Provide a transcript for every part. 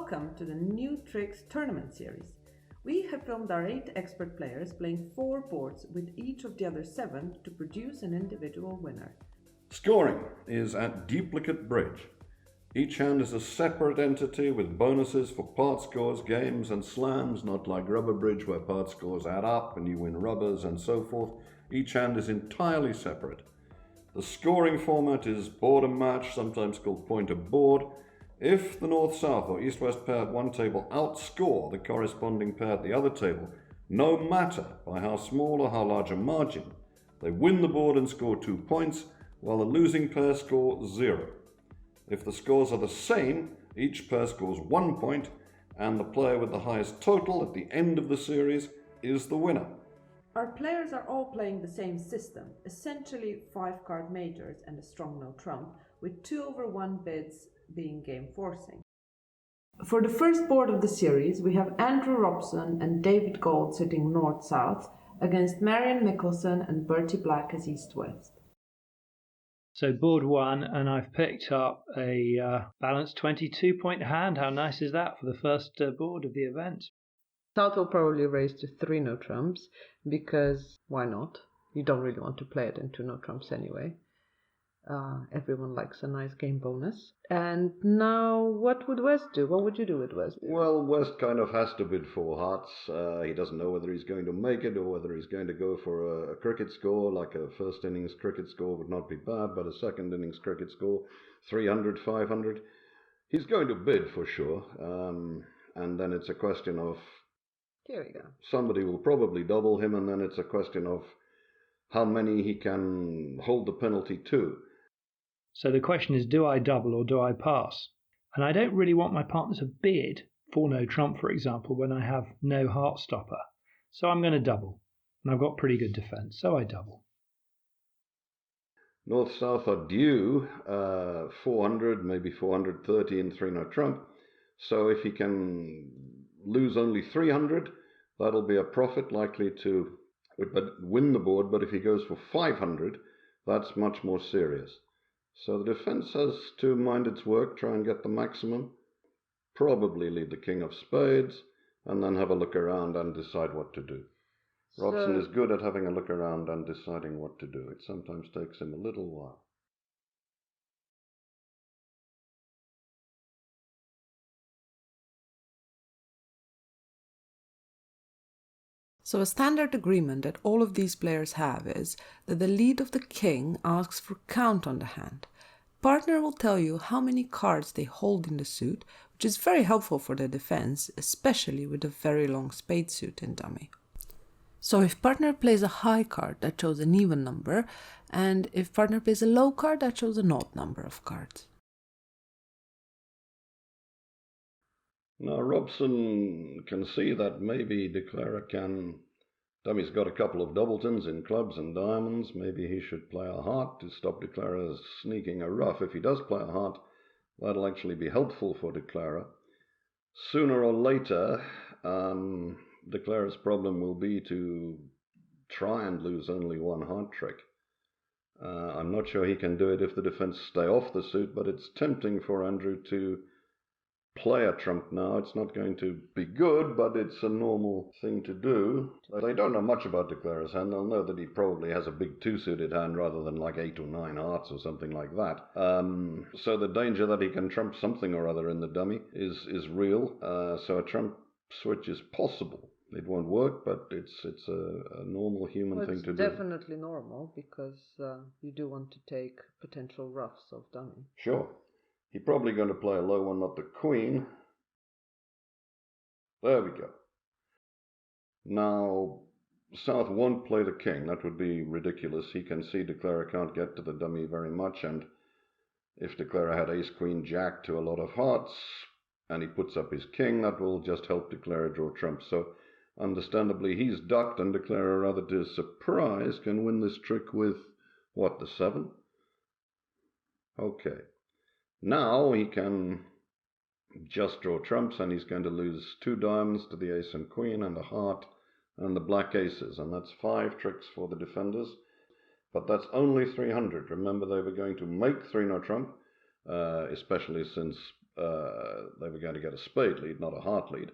Welcome to the New Tricks Tournament Series. We have filmed our 8 expert players playing 4 boards with each of the other 7 to produce an individual winner. Scoring is at duplicate bridge. Each hand is a separate entity with bonuses for part scores, games and slams, not like rubber bridge where part scores add up and you win rubbers and so forth. Each hand is entirely separate. The scoring format is board and match, sometimes called point of board. If the north-south or east-west pair at one table outscore the corresponding pair at the other table, no matter by how small or how large a margin, they win the board and score 2 points, while the losing pair score 0. If the scores are the same, each pair scores 1 point, and the player with the highest total at the end of the series is the winner. Our players are all playing the same system, essentially 5-card majors and a strong no trump, with 2/1 bids being game forcing. For the first board of the series, we have Andrew Robson and David Gold sitting north-south against Marion Mickelson and Bertie Black as east-west. So board 1, and I've picked up a balanced 22-point hand. How nice is that for the first board of the event? South will probably raise to 3 no trumps, because why not? You don't really want to play it into no trumps anyway. Everyone likes a nice game bonus. And now, what would West do? What would you do with West? Well, West kind of has to bid 4 hearts. He doesn't know whether he's going to make it or whether he's going to go for a cricket score, like a first innings cricket score would not be bad, but a second innings cricket score, 300, 500. He's going to bid for sure. And then it's a question of... Here we go. Somebody will probably double him, and then it's a question of how many he can hold the penalty to. So the question is, do I double or do I pass? And I don't really want my partner to bid for no trump, for example, when I have no heart stopper. So I'm going to double. And I've got pretty good defence, so I double. North-south are due 400, maybe 430 in 3 no trump. So if he can lose only 300, that'll be a profit, likely to win the board. But if he goes for 500, that's much more serious. So the defence has to mind its work, try and get the maximum, probably lead the king of spades, and then have a look around and decide what to do. Robson is good at having a look around and deciding what to do. It sometimes takes him a little while. So a standard agreement that all of these players have is that the lead of the king asks for count on the hand. Partner will tell you how many cards they hold in the suit, which is very helpful for the defense, especially with a very long spade suit in dummy. So if partner plays a high card, that shows an even number, and if partner plays a low card, that shows an odd number of cards. Now Robson can see that maybe Declarer can... Dummy's got a couple of doubletons in clubs and diamonds. Maybe he should play a heart to stop Declarer sneaking a ruff. If he does play a heart, that'll actually be helpful for Declarer. Sooner or later, Declarer's problem will be to try and lose only 1 heart trick. I'm not sure he can do it if the defense stay off the suit, but it's tempting for Andrew to play a trump now. It's not going to be good, but it's a normal thing to do. They don't know much about Declarer's hand. They'll know that he probably has a big 2-suited hand rather than like 8 or 9 hearts or something like that. So the danger that he can trump something or other in the dummy is real. So a trump switch is possible. It won't work, but it's a normal human thing to do. It's definitely normal, because you do want to take potential ruffs of dummy. Sure. He's probably going to play a low one, not the queen. There we go. Now, South won't play the king. That would be ridiculous. He can see Declarer can't get to the dummy very much, and if Declarer had ace, queen, jack to a lot of hearts, and he puts up his king, that will just help Declarer draw trumps. So, understandably, he's ducked, and Declarer, rather to his surprise, can win this trick with, what, the 7? Okay. Now he can just draw trumps, and he's going to lose 2 diamonds to the ace and queen and a heart and the black aces, and that's 5 tricks for the defenders. But that's only 300. Remember, they were going to make 3 no trump, especially since they were going to get a spade lead, not a heart lead.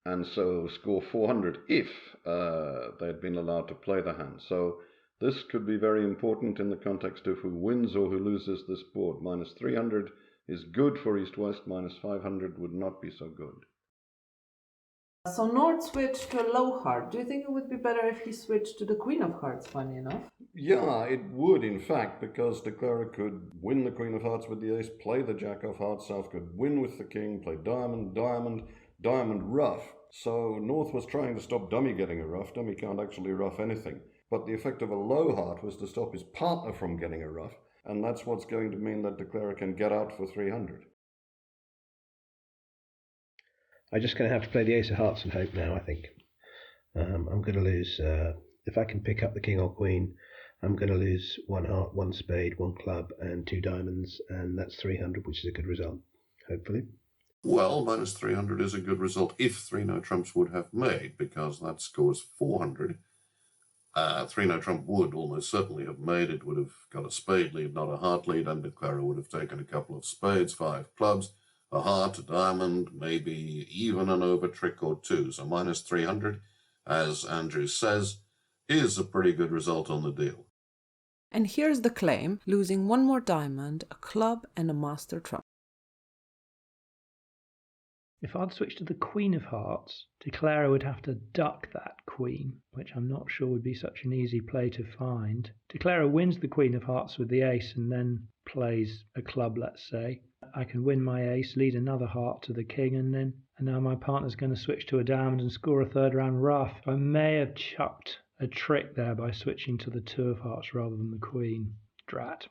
And so score 400 if they'd been allowed to play the hand. So this could be very important in the context of who wins or who loses this board. Minus 300 is good for East-West, minus 500 would not be so good. So Nord switched to a low heart. Do you think it would be better if he switched to the Queen of Hearts, funny enough? Yeah, it would, in fact, because De Clara could win the Queen of Hearts with the ace, play the Jack of Hearts, South could win with the King, play diamond, diamond, diamond, ruff. So North was trying to stop Dummy getting a ruff. Dummy can't actually ruff anything. But the effect of a low heart was to stop his partner from getting a ruff, and that's what's going to mean that De Clara can get out for 300. I'm just going to have to play the ace of hearts and hope now, I think. I'm going to lose, if I can pick up the king or queen, I'm going to lose 1 heart, 1 spade, 1 club and 2 diamonds, and that's 300, which is a good result, hopefully. Well, minus 300 is a good result if 3 no trumps would have made, because that scores 400. 3 no trump would almost certainly have made. It would have got a spade lead, not a heart lead, and De Clara would have taken a couple of spades, 5 clubs, a heart, a diamond, maybe even an over trick or 2. So minus 300, as Andrew says, is a pretty good result on the deal. And here's the claim, losing 1 more diamond, a club and a master trump. If I'd switched to the Queen of Hearts, De Clara would have to duck that queen, which I'm not sure would be such an easy play to find. De Clara wins the Queen of Hearts with the ace and then plays a club, let's say. I can win my ace, lead another heart to the king, and now my partner's going to switch to a diamond and score a third round ruff. I may have chucked a trick there by switching to the 2 of hearts rather than the queen. Drat.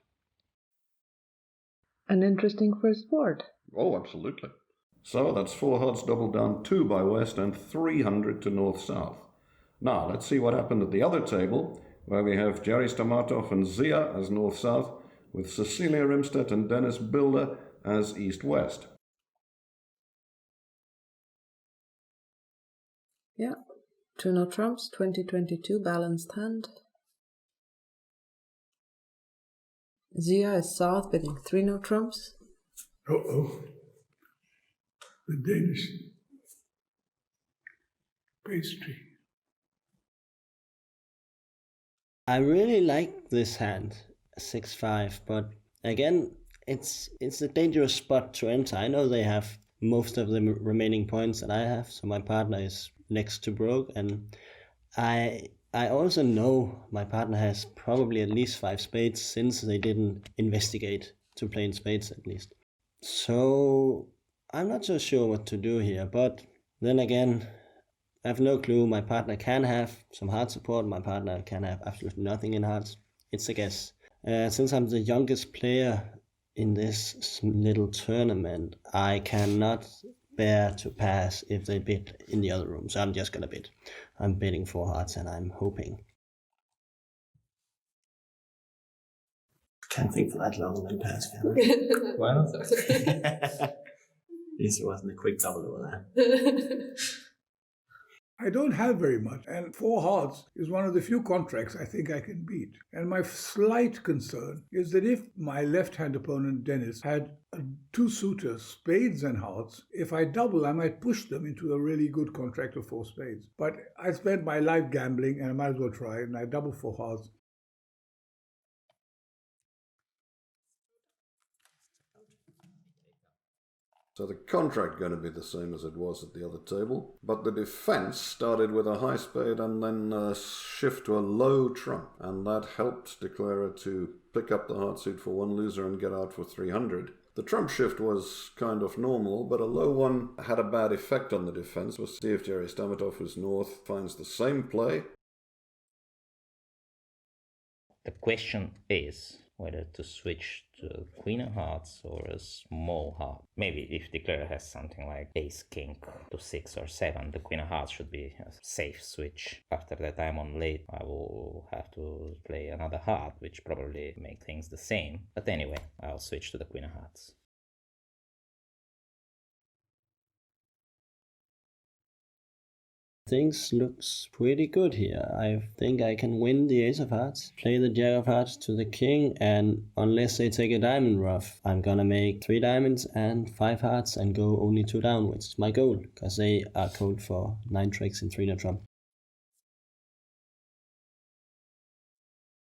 An interesting first board. Oh, absolutely. So that's 4 hearts doubled down 2 by West and 300 to North-South. Now, let's see what happened at the other table, where we have Jerry Stamatov and Zia as North-South, with Cecilia Rimstedt and Dennis Bilder as East-West. Yeah, 2 no trumps, 2022 balanced hand. Zia is South betting 3 no trumps. The Danish pastry. I really like this hand, 6-5, but again, it's a dangerous spot to enter. I know they have most of the remaining points that I have, so my partner is next to broke, and I also know my partner has probably at least 5 spades since they didn't investigate to play in spades at least. So I'm not so sure what to do here, but then again, I have no clue. My partner can have some heart support, my partner can have absolutely nothing in hearts. It's a guess. Since I'm the youngest player in this little tournament, I cannot bear to pass if they bid in the other room, so I'm just gonna bid. I'm bidding 4 hearts and I'm hoping. Can't think for that long and then pass, can I? Why not? At least it wasn't a quick double over there. I don't have very much, and 4 hearts is one of the few contracts I think I can beat. And my slight concern is that if my left-hand opponent, Dennis, had 2 suitors, spades and hearts, if I double, I might push them into a really good contract of 4 spades. But I spent my life gambling, and I might as well try, and I double 4 hearts. So the contract going to be the same as it was at the other table, but the defense started with a high spade and then a shift to a low trump, and that helped De Clara to pick up the heart suit for 1 loser and get out for 300. The trump shift was kind of normal, but a low one had a bad effect on the defense. We'll see if Jerry Stamatov, who's North, finds the same play. The question is whether to switch to Queen of Hearts or a small heart. Maybe if De Clara has something like Ace King to 6 or 7, the Queen of Hearts should be a safe switch. After that I'm on late, I will have to play another heart, which probably make things the same. But anyway, I'll switch to the Queen of Hearts. things looks pretty good here. I think I can win the ace of hearts, play the jack of hearts to the king, and unless they take a diamond ruff, I'm gonna make 3 diamonds and 5 hearts and go only 2 down, which is my goal, because they are code for 9 tricks in 3 no trump.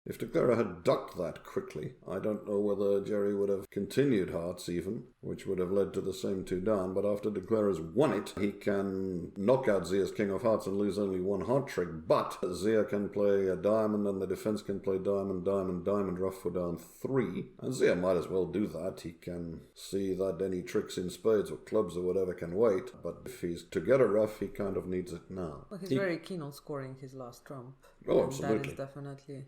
If de Clara had ducked that quickly, I don't know whether Jerry would have continued hearts even, which would have led to the same 2 down, but after de Clara's won it, he can knock out Zia's king of hearts and lose only 1 heart trick, but Zia can play a diamond and the defense can play diamond, diamond, diamond, ruff for down 3, and Zia might as well do that. He can see that any tricks in spades or clubs or whatever can wait, but if he's to get a ruff, he kind of needs it now. Well, he's very keen on scoring his last trump. Oh, and absolutely. That is definitely...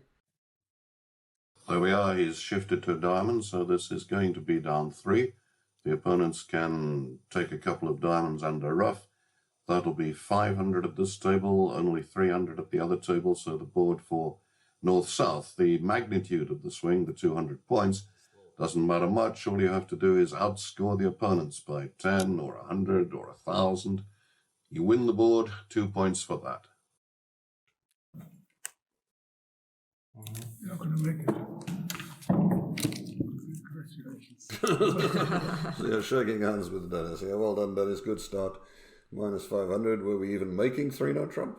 There we are, he's shifted to a diamond, so this is going to be down 3. The opponents can take a couple of diamonds and a ruff. That'll be 500 at this table, only 300 at the other table, so the board for north-south, the magnitude of the swing, the 200 points, doesn't matter much. All you have to do is outscore the opponents by 10 or 100 or 1,000. You win the board, 2 points for that. You're not going to make it. Congratulations. So you're shaking hands with Dennis. Yeah, well done, Dennis. Good start. Minus 500. Were we even making 3 no trump?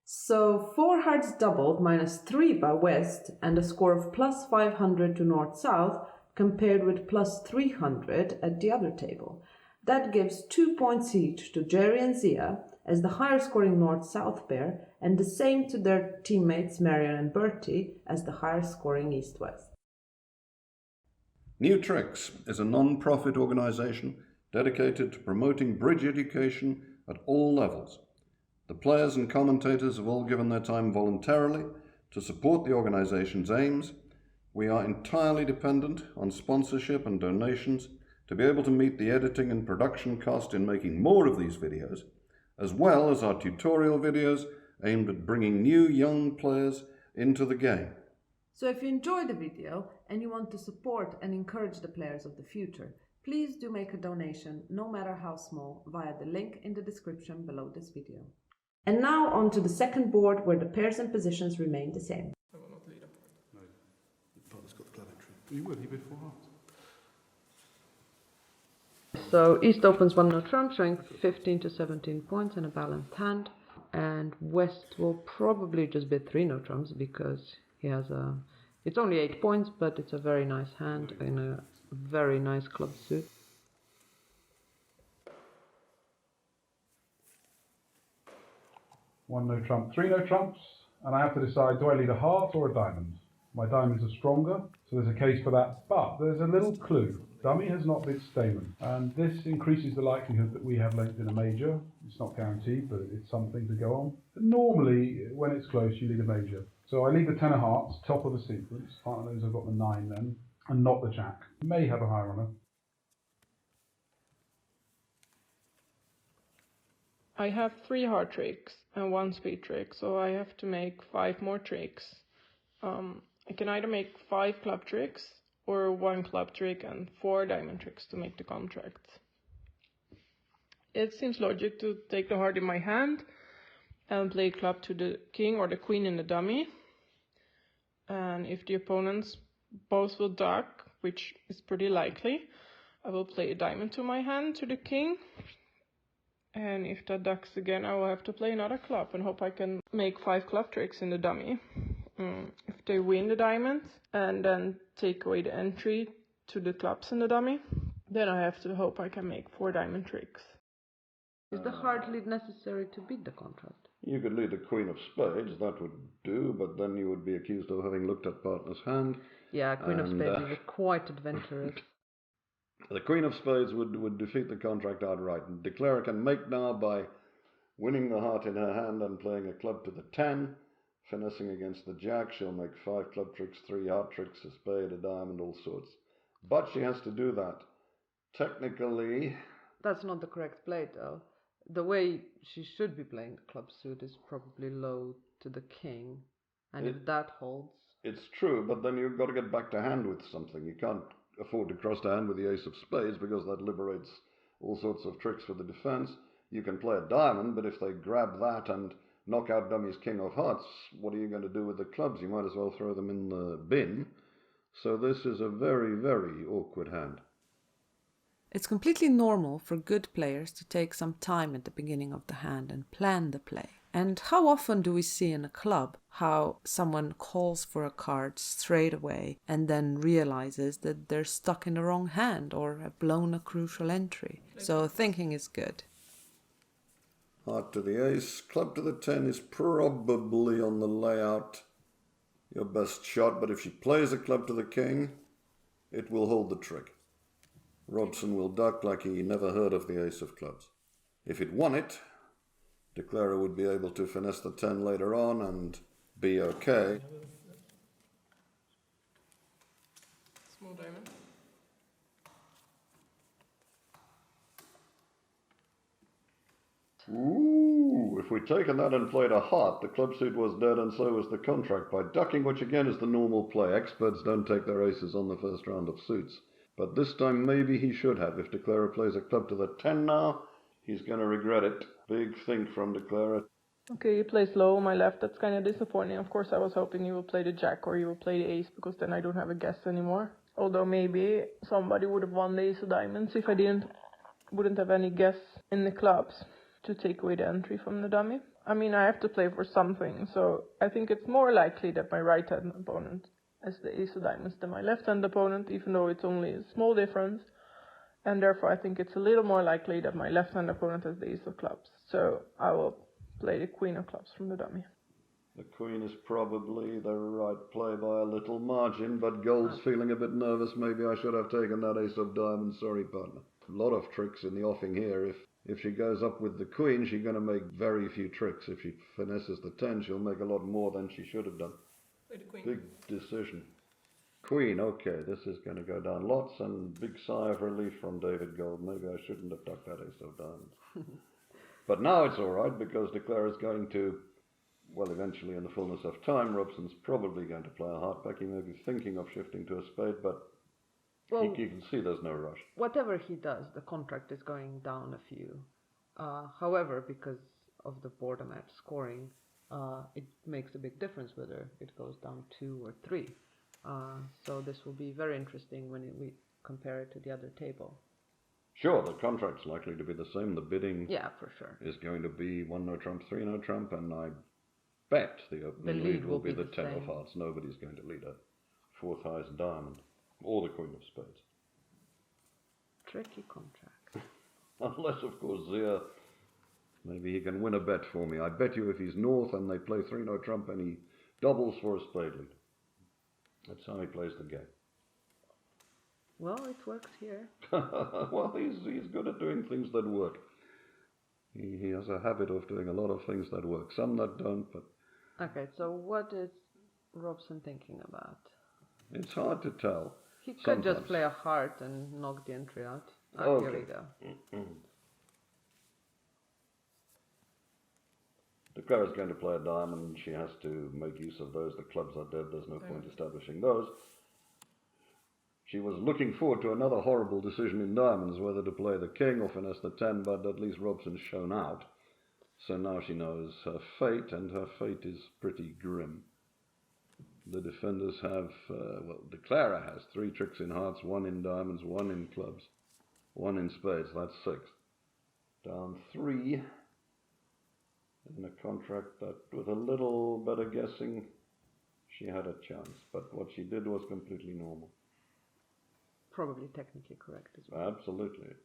So 4 hearts doubled minus 3 by West and a score of plus 500 to North-South compared with plus 300 at the other table. That gives 2 points each to Jerry and Zia as the higher scoring North-South pair, and the same to their teammates Marion and Bertie as the higher scoring East-West. New Tricks is a non-profit organisation dedicated to promoting bridge education at all levels. The players and commentators have all given their time voluntarily to support the organisation's aims. We are entirely dependent on sponsorship and donations to be able to meet the editing and production cost in making more of these videos, as well as our tutorial videos aimed at bringing new young players into the game. So if you enjoyed the video and you want to support and encourage the players of the future, please do make a donation, no matter how small, via the link in the description below this video. And now on to the second board where the pairs and positions remain the same. I will not lead a point. No, your partner's got the club entry. You would, he bid 4 hearts. So East opens 1 no trump, showing 15 to 17 points and a balanced hand. And West will probably just bid 3 no trumps because he has a... It's only 8 points, but it's a very nice hand in a very nice club suit. One no trump, 3 no trumps, and I have to decide, do I lead a heart or a diamond? My diamonds are stronger, so there's a case for that, but there's a little clue. Dummy has not bid Stayman, and this increases the likelihood that we have length in a major. It's not guaranteed, but it's something to go on. But normally, when it's close, you lead a major. So I lead the 10 of hearts, top of the sequence. Partner knows I've got the 9 then, and not the jack. May have a higher runner. I have 3 heart tricks and 1 speed trick, so I have to make 5 more tricks. I can either make 5 club tricks or 1 club trick and 4 diamond tricks to make the contract. It seems logic to take the heart in my hand and play club to the king or the queen in the dummy. And if the opponents both will duck, which is pretty likely, I will play a diamond to my hand to the king. And if that ducks again, I will have to play another club and hope I can make 5 club tricks in the dummy. If they win the diamond and then take away the entry to the clubs in the dummy, then I have to hope I can make 4 diamond tricks. Is the hard lead necessary to beat the contract? You could lead the Queen of Spades, that would do, but then you would be accused of having looked at partner's hand. Yeah, Queen of Spades is quite adventurous. The Queen of Spades would defeat the contract outright. De Clara can make now by winning the heart in her hand and playing a club to the 10, finessing against the jack. She'll make 5 club tricks, 3 heart tricks, a spade, a diamond, all sorts. But she has to do that. Technically... That's not the correct play, though. The way she should be playing the club suit is probably low to the king. And if that holds... It's true, but then you've got to get back to hand with something. You can't afford to cross to hand with the ace of spades because that liberates all sorts of tricks for the defense. You can play a diamond, but if they grab that and knock out dummy's king of hearts, what are you going to do with the clubs? You might as well throw them in the bin. So this is a very, very awkward hand. It's completely normal for good players to take some time at the beginning of the hand and plan the play. And how often do we see in a club how someone calls for a card straight away and then realizes that they're stuck in the wrong hand or have blown a crucial entry? So thinking is good. Heart to the ace, club to the 10 is probably on the layout your best shot, but if she plays a club to the king, it will hold the trick. Robson will duck like he never heard of the ace of clubs. If it won it, De Clara would be able to finesse the 10 later on and be okay. Small diamond. Ooh, if we'd taken that and played a heart, the club suit was dead and so was the contract by ducking, which again is the normal play. Experts don't take their aces on the first round of suits. But this time maybe he should have. If De Clara plays a club to the 10 now, he's going to regret it. Big think from De Clara. Okay, you play low on my left. That's kind of disappointing. Of course, I was hoping you will play the jack or you will play the ace, because then I don't have a guess anymore. Although maybe somebody would have won the ace of diamonds if I wouldn't have any guess in the clubs to take away the entry from the dummy. I mean, I have to play for something, so I think it's more likely that my right-hand opponent has the ace of diamonds than my left-hand opponent, even though it's only a small difference. And therefore, I think it's a little more likely that my left-hand opponent has the ace of clubs. So I will play the queen of clubs from the dummy. The queen is probably the right play by a little margin, but Gold's feeling a bit nervous. Maybe I should have taken that ace of diamonds. Sorry, partner. A lot of tricks in the offing here. If she goes up with the queen, she's going to make very few tricks. If she finesses the 10, she'll make a lot more than she should have done. Play the queen. Big decision. Queen, okay, this is going to go down lots, and big sigh of relief from David Gold. Maybe I shouldn't have ducked that ace of diamonds. But now it's all right, because De Clara is going to, well, eventually in the fullness of time, Robson's probably going to play a heart back. He may be thinking of shifting to a spade, but Well, you can see there's no rush. Whatever he does, the contract is going down a few. However, because of the boredom at scoring, it makes a big difference whether it goes down 2 or 3. So this will be very interesting when we compare it to the other table. Sure, the contract's likely to be the same. The bidding Yeah, for sure. is going to be 1 no trump, 3 no trump, and I bet the opening lead will be the 10 of same. hearts. Nobody's going to lead a 4th highest diamond or the queen of spades. Tricky contract. Unless, of course, Zia, maybe he can win a bet for me. I bet you if he's north and they play 3 no trump and he doubles for a spade lead. That's how he plays the game. Well, it works here. Well, he's good at doing things that work. He has a habit of doing a lot of things that work. Some that don't, but... Okay, so what is Robson thinking about? It's hard to tell. He could Sometimes. just play a heart and knock the entry out. Okay. Here we go. De Clara's going to play a diamond. She has to make use of those. The clubs are dead. There's no point establishing those. She was looking forward to another horrible decision in diamonds, whether to play the king or finesse the 10, but at least Robson's shown out. So now she knows her fate, and her fate is pretty grim. The defenders have, De Clara has 3 tricks in hearts, 1 in diamonds, 1 in clubs, 1 in spades. That's 6. Down 3 in a contract that, with a little better guessing, she had a chance. But what she did was completely normal. Probably technically correct as well. Absolutely.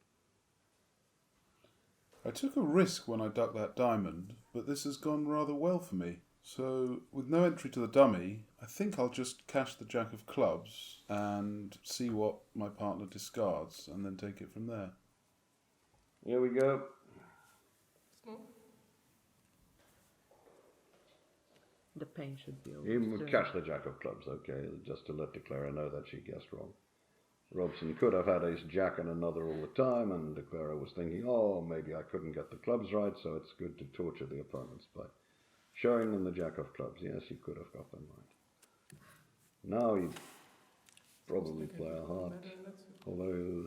I took a risk when I ducked that diamond, but this has gone rather well for me. So, with no entry to the dummy, I think I'll just cash the jack of clubs and see what my partner discards, and then take it from there. Here we go. The pain should be over. He would soon. cash the jack of clubs, okay, just to let De Clara know that she guessed wrong. Robson could have had ace jack and another all the time, and De Clara was thinking, oh, maybe I couldn't get the clubs right, so it's good to torture the opponents by showing them the jack of clubs. Yes, he could have got them right. Now he'd probably play a heart, although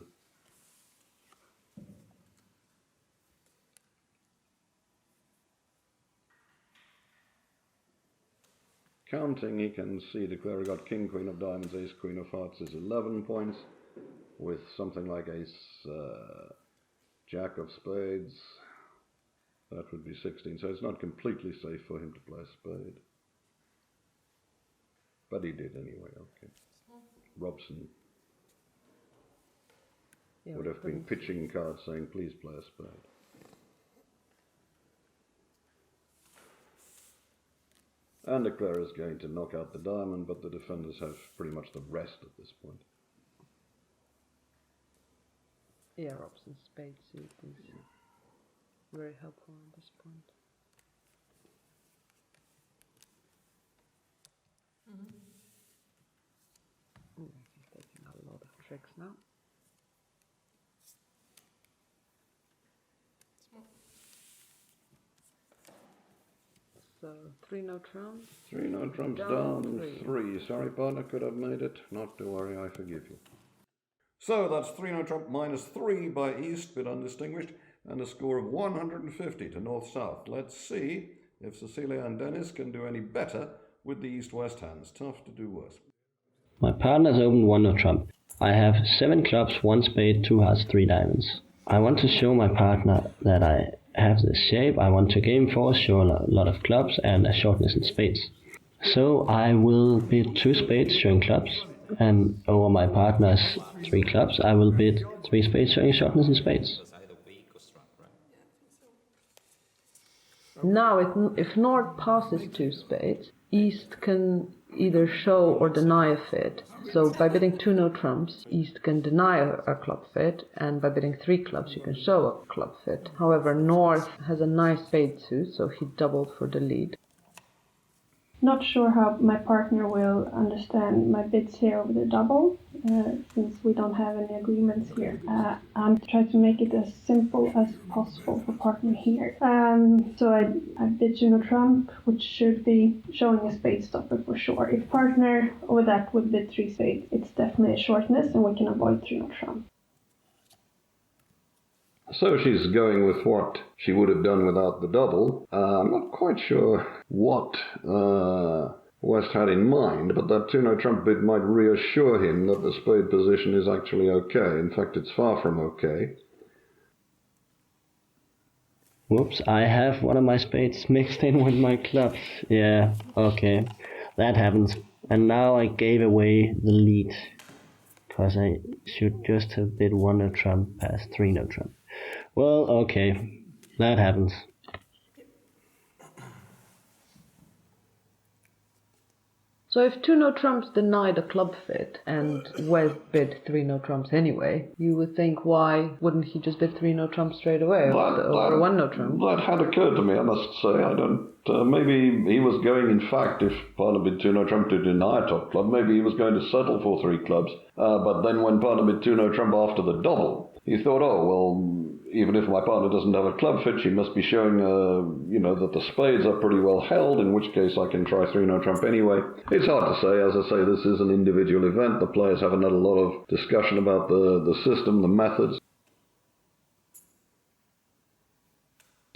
counting, he can see Declare got king, queen of diamonds, ace, queen of hearts is 11 points, with something like ace, jack of spades, that would be 16. So it's not completely safe for him to play a spade. But he did anyway, okay. Robson would have been pitching cards saying, please play a spade. And Declare is going to knock out the diamond, but the defenders have pretty much the rest at this point. Yeah, Robson's spade suit is very helpful at this point. He's taking a lot of tricks now. So 3 no trumps. 3 no trumps down, 3. Sorry, partner, could have made it. Not to worry, I forgive you. So that's 3 no trump minus 3 by East, bit undistinguished, and a score of 150 to North-South. Let's see if Cecilia and Dennis can do any better with the East-West hands. Tough to do worse. My partner's opened 1 no trump. I have 7 clubs, 1 spade, 2 hearts, 3 diamonds. I want to show my partner that I have this shape. I want to game force, show a lot of clubs and a shortness in spades. So I will bid 2 spades showing clubs, and over my partner's 3 clubs I will bid 3 spades showing shortness in spades. Now, if North passes 2 spades, East can either show or deny a fit. So by bidding 2 no trumps, East can deny a club fit, and by bidding 3 clubs, you can show a club fit. However, North has a nice spade suit, so he doubled for the lead. Not sure how my partner will understand my bids here over the double, since we don't have any agreements here. I'm trying to make it as simple as possible for partner here. So I bid 2 no trump, which should be showing a spade stopper for sure. If partner over that would bid 3 spades, it's definitely a shortness and we can avoid 3 no trump. So she's going with what she would have done without the double. I'm not quite sure what West had in mind, but that 2 no trump bid might reassure him that the spade position is actually okay. In fact, it's far from okay. Whoops, I have one of my spades mixed in with my clubs. Yeah, okay, that happens. And now I gave away the lead, because I should just have bid 1 no trump past 3 no trump. Well, okay, that happens. So if 2 no trumps denied a club fit and West bid 3 no trumps anyway, you would think, why wouldn't he just bid 3 no trumps straight away over 1 no trump? That had occurred to me, I must say. I don't. Maybe he was going, in fact, if partner bid 2 no trump to deny a top club, maybe he was going to settle for 3 clubs. But then when partner bid 2 no trump after the double, he thought, oh, well, even if my partner doesn't have a club fit, she must be showing, that the spades are pretty well held, in which case I can try 3 no trump anyway. It's hard to say. As I say, this is an individual event. The players haven't had a lot of discussion about the system, the methods.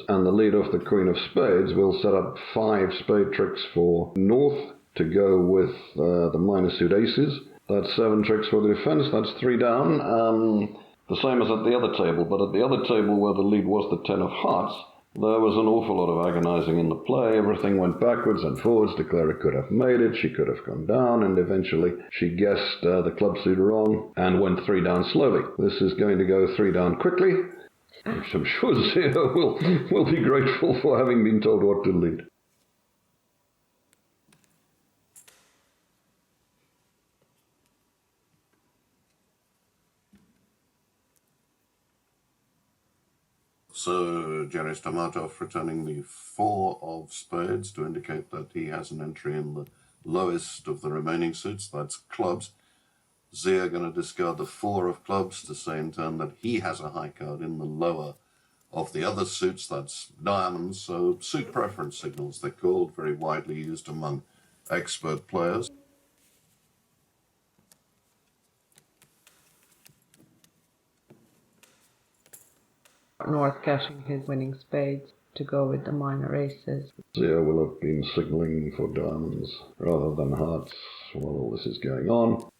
And the lead off the Queen of Spades will set up 5 spade tricks for North to go with the minor suit aces. That's 7 tricks for the defense. That's 3 down. The same as at the other table, but at the other table where the lead was the 10 of hearts, there was an awful lot of agonizing in the play. Everything went backwards and forwards. Declare could have made it, she could have gone down, and eventually she guessed the club suit wrong and went 3 down slowly. This is going to go 3 down quickly, which I'm sure Zia will be grateful for having been told what to lead. So Jerry Stomatov returning the 4 of spades to indicate that he has an entry in the lowest of the remaining suits, that's clubs. Zia going to discard the 4 of clubs to say in turn that he has a high card in the lower of the other suits, that's diamonds. So suit preference signals, they're called, very widely used among expert players. North cashing his winning spades. to go with the minor aces. Zia will have been signalling for diamonds rather than hearts while all this is going on.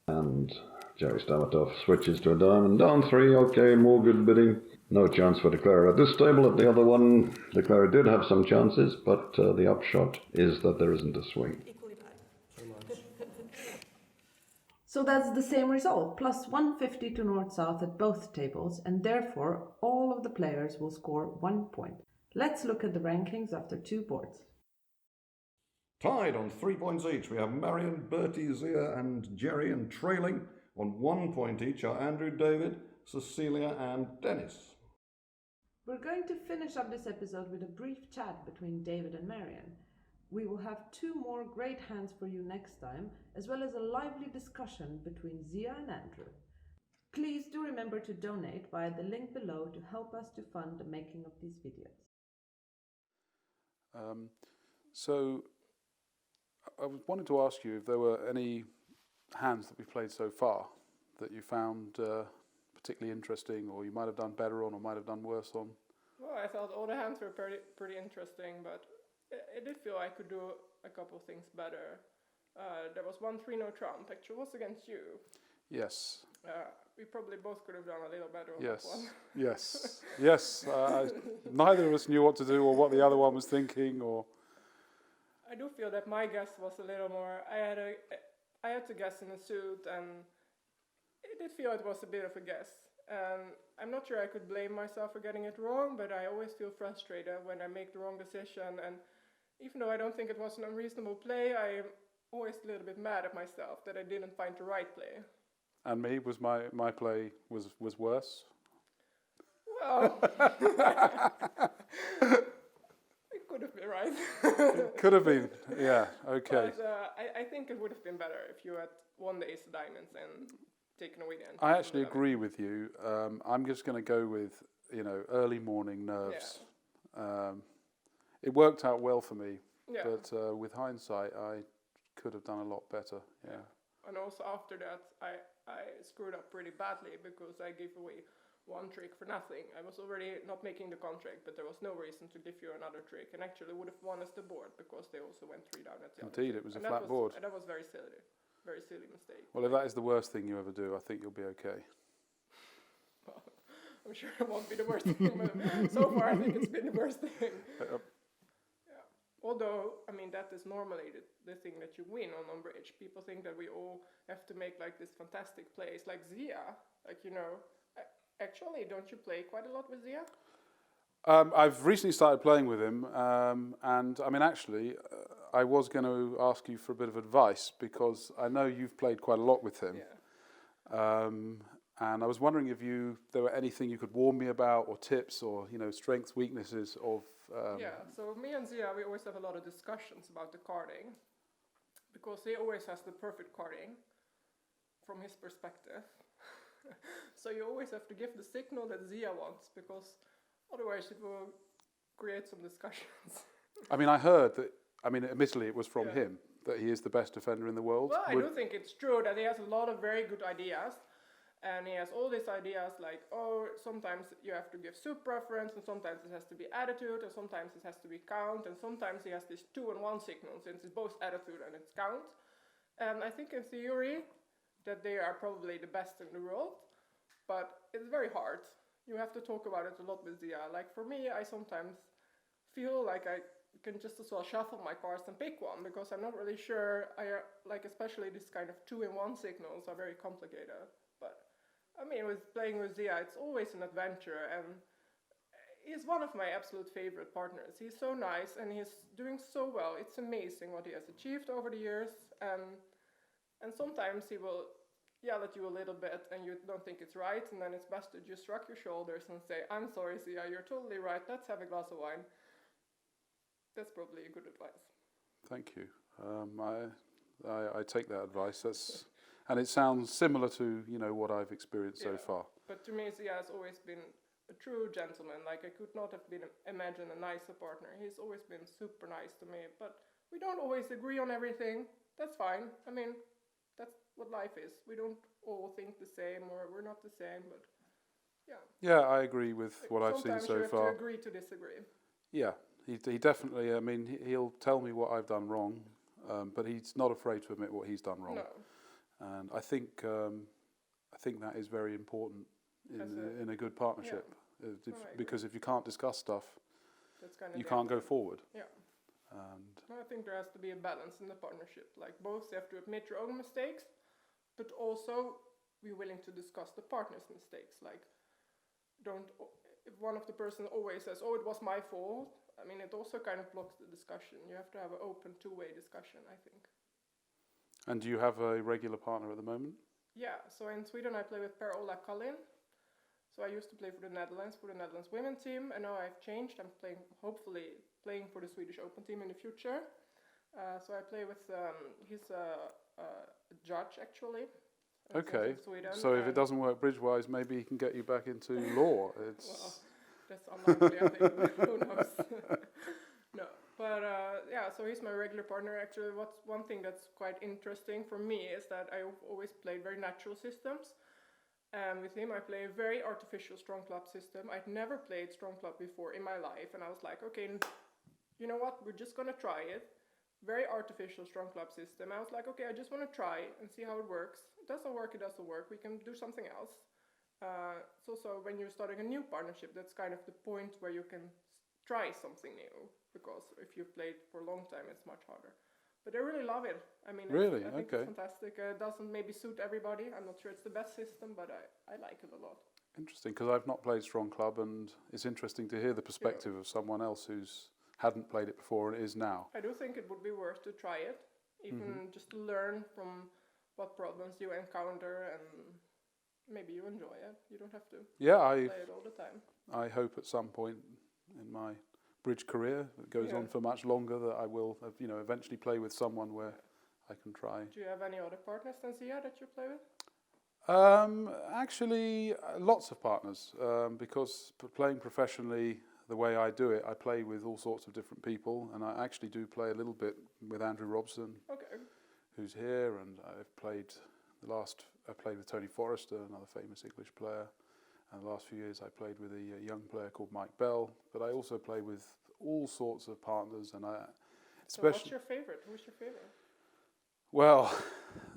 And Jerry Stamatov switches to a diamond. Down 3, okay, more good bidding. No chance for Declara at this table. At the other one, Declara did have some chances, but the upshot is that there isn't a swing. So that's the same result, plus 150 to North-South at both tables, and therefore all of the players will score 1 point. Let's look at the rankings after 2 boards. Tied on 3 points each, we have Marion, Bertie, Zia and Jerry, and trailing on 1 point each are Andrew, David, Cecilia and Dennis. We're going to finish up this episode with a brief chat between David and Marion. We will have 2 more great hands for you next time, as well as a lively discussion between Zia and Andrew. Please do remember to donate via the link below to help us to fund the making of these videos. So I wanted to ask you if there were any hands that we've played so far that you found particularly interesting, or you might have done better on or might have done worse on. Well, I thought all the hands were pretty interesting, but I did feel I could do a couple of things better. There was 1 3-no trump, actually was against you. Yes. We probably both could have done a little better on Yes. that one. Yes. Yes. Neither of us knew what to do or what the other one was thinking, or. I do feel that my guess was a little more. I had to guess in a suit, and it did feel it was a bit of a guess. And I'm not sure I could blame myself for getting it wrong, but I always feel frustrated when I make the wrong decision. And even though I don't think it was an unreasonable play, I am always a little bit mad at myself that I didn't find the right play. And me, was my play was worse? Well, it could have been right. It could have been, yeah, okay. But I think it would have been better if you had won the ace of diamonds and taken away the end. I actually agree with you. I'm just going to go with, early morning nerves. Yeah. It worked out well for me, Yeah. but with hindsight, I could have done a lot better, yeah. And also after that, I screwed up pretty badly because I gave away 1 trick for nothing. I was already not making the contract, but there was no reason to give you another trick, and actually would have won us the board because they also went 3 down at the other. Indeed, it was a flat board. And that was very silly. Very silly mistake. Well, if that is the worst thing you ever do, I think you'll be okay. Well, I'm sure it won't be the worst thing, but so far I think it's been the worst thing. Yeah. Although, I mean, that is normally the thing that you win on bridge. People think that we all have to make like this fantastic plays, like Zia. Actually, don't you play quite a lot with Zia? I've recently started playing with him, and I mean, actually, I was going to ask you for a bit of advice because I know you've played quite a lot with him. Yeah. And I was wondering if there were anything you could warn me about, or tips, or strengths, weaknesses of. Yeah. So me and Zia, we always have a lot of discussions about the carding, because he always has the perfect carding from his perspective. So you always have to give the signal that Zia wants, because otherwise it will create some discussions. I mean, I heard that. I mean, admittedly, it was from him that he is the best defender in the world. Well, I do think it's true that he has a lot of very good ideas. And he has all these ideas like, sometimes you have to give soup preference, and sometimes it has to be attitude, and sometimes it has to be count, and sometimes he has these 2 and 1 signals, since it's both attitude and it's count. And I think in theory that they are probably the best in the world, but it's very hard. You have to talk about it a lot with Zia. Like for me, I sometimes feel like I can just as well shuffle my cards and pick one, because I'm not really sure. Especially this kind of 2 and 1 signals are very complicated. But I mean, with playing with Zia, it's always an adventure, and he's one of my absolute favorite partners. He's so nice, and he's doing so well. It's amazing what he has achieved over the years, and sometimes he will yell at you a little bit, and you don't think it's right, and then it's best to just shrug your shoulders and say, "I'm sorry, Zia, you're totally right. Let's have a glass of wine." That's probably a good advice. Thank you. I take that advice. And it sounds similar to what I've experienced so far. But to me, Zia has always been a true gentleman. Like, I could not have imagined a nicer partner. He's always been super nice to me, but we don't always agree on everything. That's fine. I mean, that's what life is. We don't all think the same, or we're not the same, but yeah. Yeah, I agree with what I've seen so far. Sometimes you have to agree to disagree. Yeah, he definitely, I mean, he'll tell me what I've done wrong, but he's not afraid to admit what he's done wrong. No. And I think that is very important in a good partnership. Yeah. Because if you can't discuss stuff, you the can't go forward. Yeah. And I think there has to be a balance in the partnership. Like, both you have to admit your own mistakes, but also be willing to discuss the partner's mistakes. Like, if one of the person always says, "Oh, it was my fault," I mean, it also kind of blocks the discussion. You have to have an open, two-way discussion, I think. And do you have a regular partner at the moment? Yeah, so in Sweden I play with Per-Ola Kallin. So I used to play for the Netherlands women team, and now I've changed. I'm hopefully playing for the Swedish Open team in the future. So I play with, he's a judge actually. Okay, Sweden, so if it doesn't work bridge-wise, maybe he can get you back into law. Well, that's unlikely, I think. Who knows? No, but yeah, so he's my regular partner. Actually, one thing that's quite interesting for me is that I always played very natural systems. And with him, I play a very artificial strong club system. I'd never played strong club before in my life, and I was like, okay, you know what? We're just gonna try it. Very artificial strong club system. I was like, okay, I just want to try and see how it works. It doesn't work, it doesn't work. We can do something else. It's also when you're starting a new partnership, that's kind of the point where you can try something new. Because if you've played for a long time, it's much harder. But I really love it. I mean, really? I think Okay. it's fantastic. It doesn't maybe suit everybody. I'm not sure it's the best system, but I like it a lot. Interesting, because I've not played strong club, and it's interesting to hear the perspective of someone else who's hadn't played it before and is now. I do think it would be worth to try it, even just to learn from what problems you encounter, and maybe you enjoy it. You don't have to play it all the time. I hope at some point in my bridge career that goes on for much longer that I will, eventually play with someone where I can try. Do you have any other partners than Zia that you play with? Actually, lots of partners, because playing professionally the way I do it, I play with all sorts of different people, and I actually do play a little bit with Andrew Robson, who's here, and I played with Tony Forrester, another famous English player, and the last few years I played with a young player called Mike Bell, but I also play with all sorts of partners, and So what's your favorite? Who's your favorite? Well,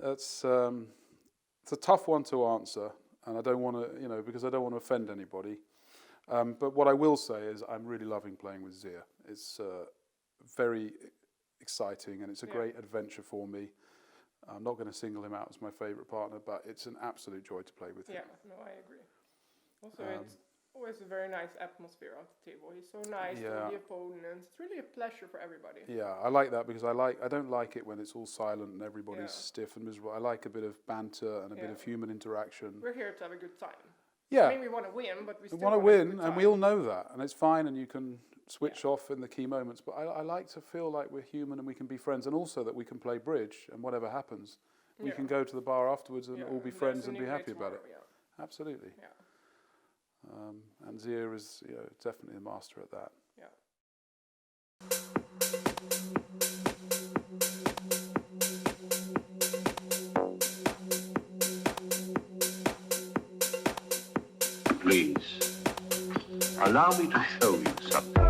it's a tough one to answer, and I don't want to, because I don't want to offend anybody. But what I will say is I'm really loving playing with Zia. It's very exciting, and it's a great adventure for me. I'm not going to single him out as my favourite partner, but it's an absolute joy to play with him. Yeah, no, I agree. Also, it's always a very nice atmosphere at the table. He's so nice to the opponents. It's really a pleasure for everybody. Yeah, I like that because I don't like it when it's all silent and everybody's stiff and miserable. I like a bit of banter and a bit of human interaction. We're here to have a good time. Yeah. I mean, we want to win, but we still want to win, and we all know that, and it's fine, and you can switch off in the key moments. But I like to feel like we're human and we can be friends, and also that we can play bridge, and whatever happens, we can go to the bar afterwards and all be friends and be happy about it. Yeah. Absolutely. Yeah. And Zia is definitely a master at that. Yeah. Please, allow me to show you something.